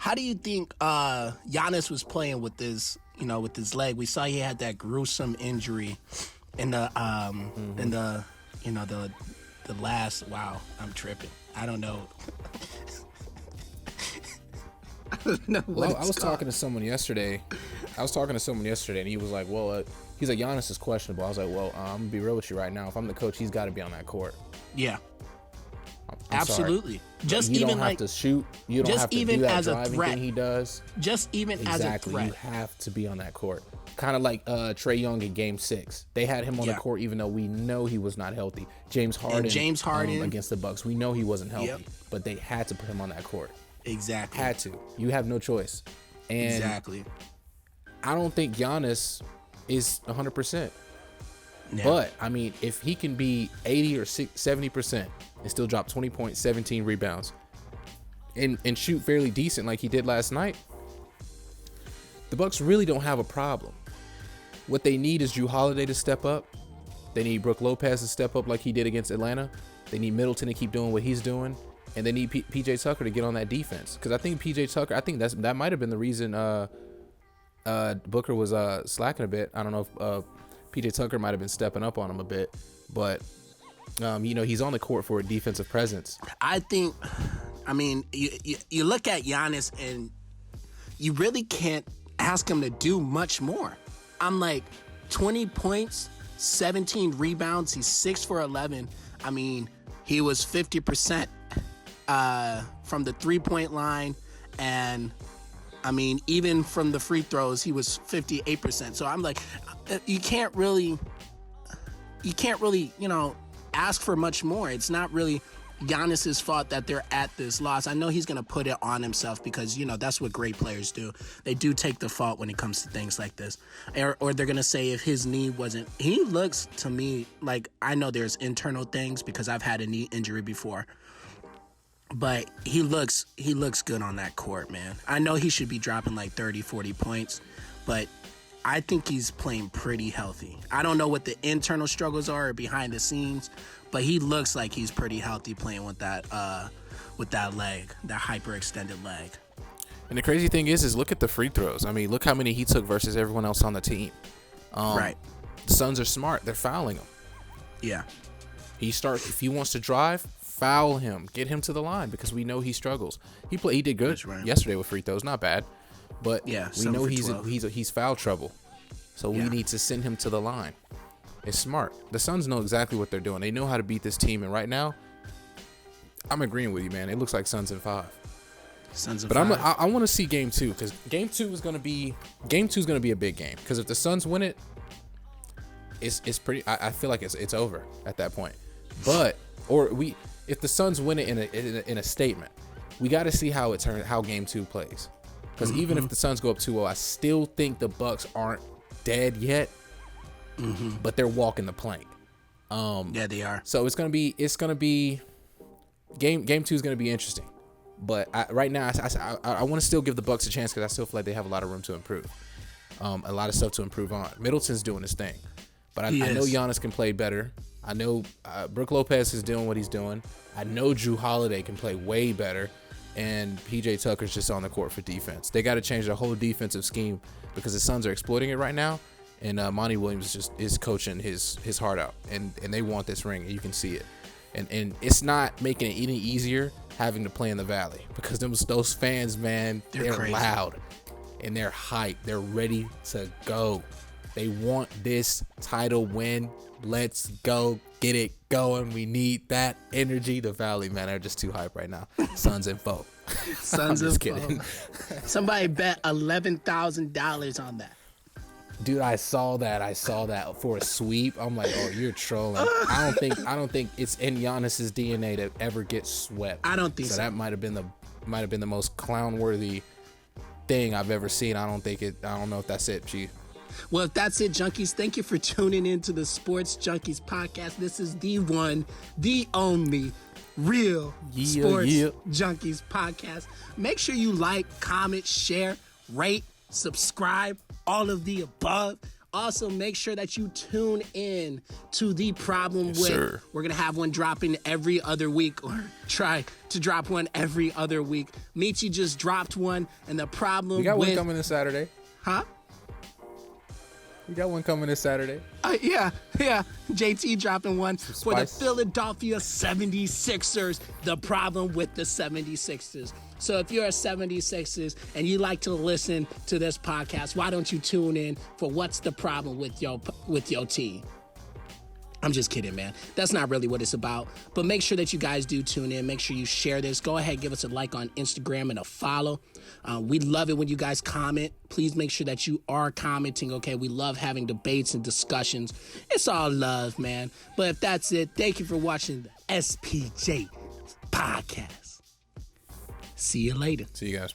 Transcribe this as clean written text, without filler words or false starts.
How do you think Giannis was playing with his leg? We saw he had that gruesome injury in the the last. Wow, I'm tripping. I don't know. I don't know what I was talking to someone yesterday. And he was like, "Well, he's like, Giannis is questionable." I was like, "Well, I'm gonna be real with you right now. If I'm the coach, he's got to be on that court." Yeah. I'm Absolutely. Sorry. Just you even don't have like to shoot. You don't just have to even do that as a driving threat. thing he does. Just even Exactly. as a threat. You have to be on that court. Kind of like Trae Young in Game 6. They had him on the court even though we know he was not healthy. James Harden against the Bucks. We know he wasn't healthy, but they had to put him on that court. Exactly. Had to. You have no choice. And exactly. I don't think Giannis is 100%. Yeah. But, I mean, if he can be 80 or 70% and still drop 20 points, 17 rebounds, and shoot fairly decent like he did last night, the Bucks really don't have a problem. What they need is Jrue Holiday to step up. They need Brook Lopez to step up like he did against Atlanta. They need Middleton to keep doing what he's doing. And they need PJ Tucker to get on that defense. Because I think PJ Tucker, that might have been the reason Booker was slacking a bit. I don't know if PJ Tucker might have been stepping up on him a bit. But, he's on the court for a defensive presence. I mean, you look at Giannis and you really can't ask him to do much more. I'm like, 20 points, 17 rebounds. He's 6 for 11. I mean, he was 50% from the 3-point line. And, I mean, even from the free throws, he was 58%. So I'm like, you can't really, ask for much more. It's not really Giannis's fault that they're at this loss. I know he's going to put it on himself because, that's what great players do. They do take the fault when it comes to things like this. Or they're going to say if his knee wasn't... He looks to me like... I know there's internal things because I've had a knee injury before. But he looks good on that court, man. I know he should be dropping like 30, 40 points. But I think he's playing pretty healthy. I don't know what the internal struggles are behind the scenes, but he looks like he's pretty healthy playing with that leg, that hyperextended leg. And the crazy thing is look at the free throws. I mean, look how many he took versus everyone else on the team. Right. The Suns are smart. They're fouling him. Yeah. If he wants to drive, foul him. Get him to the line because we know he struggles. He did good yesterday with free throws. Not bad. But we know he's foul trouble. So we need to send him to the line. It's smart. The Suns know exactly what they're doing. They know how to beat this team. And right now, I'm agreeing with you, man. It looks like Suns in 5. But I want to see Game 2 because Game 2 is going to be a big game. Because if the Suns win it, it's pretty. I feel like it's over at that point. But if the Suns win it in a statement, we got to see how Game 2 plays. Because even if the Suns go up 2-0, I still think the Bucks aren't dead yet. But they're walking the plank. Yeah, they are. So it's gonna be game 2 is gonna be interesting. But right now, I want to still give the Bucks a chance because I still feel like they have a lot of room to improve. A lot of stuff to improve on. Middleton's doing his thing, but I know Giannis can play better. I know Brook Lopez is doing what he's doing. I know Jrue Holiday can play way better, and PJ Tucker's just on the court for defense. They got to change their whole defensive scheme because the Suns are exploiting it right now. And Monty Williams is coaching his heart out, and they want this ring, and you can see it. And it's not making it any easier having to play in the Valley because those fans, man, they're crazy. Loud and they're hyped. They're ready to go. They want this title win. Let's go get it going. We need that energy. The Valley, man, they're just too hyped right now. Suns and foe. Suns and foe. Somebody bet $11,000 on that. Dude, I saw that for a sweep. I'm like, oh, you're trolling. I don't think it's in Giannis's DNA to ever get swept. I don't think so. That might have been the most clown-worthy thing I've ever seen. I don't know if that's it, G. Well, if that's it, Junkies, thank you for tuning in to the Sports Junkies Podcast. This is the one, the only real Sports Junkies Podcast. Make sure you like, comment, share, rate, subscribe, all of the above. Also, make sure that you tune in to The Problem With. Sir. We're going to have one dropping every other week, or try to drop one every other week. Micheal just dropped one, and The Problem With... We got one coming this Saturday. Huh? We got one coming this Saturday. Yeah. JT dropping one for the Philadelphia 76ers. The Problem With the 76ers. So if you're a 76ers and you like to listen to this podcast, why don't you tune in for What's the Problem with your team? I'm just kidding, man. That's not really what it's about. But make sure that you guys do tune in. Make sure you share this. Go ahead, give us a like on Instagram and a follow. We love it when you guys comment. Please make sure that you are commenting, okay? We love having debates and discussions. It's all love, man. But if that's it, thank you for watching the SPJ Podcast. See you later. See you guys.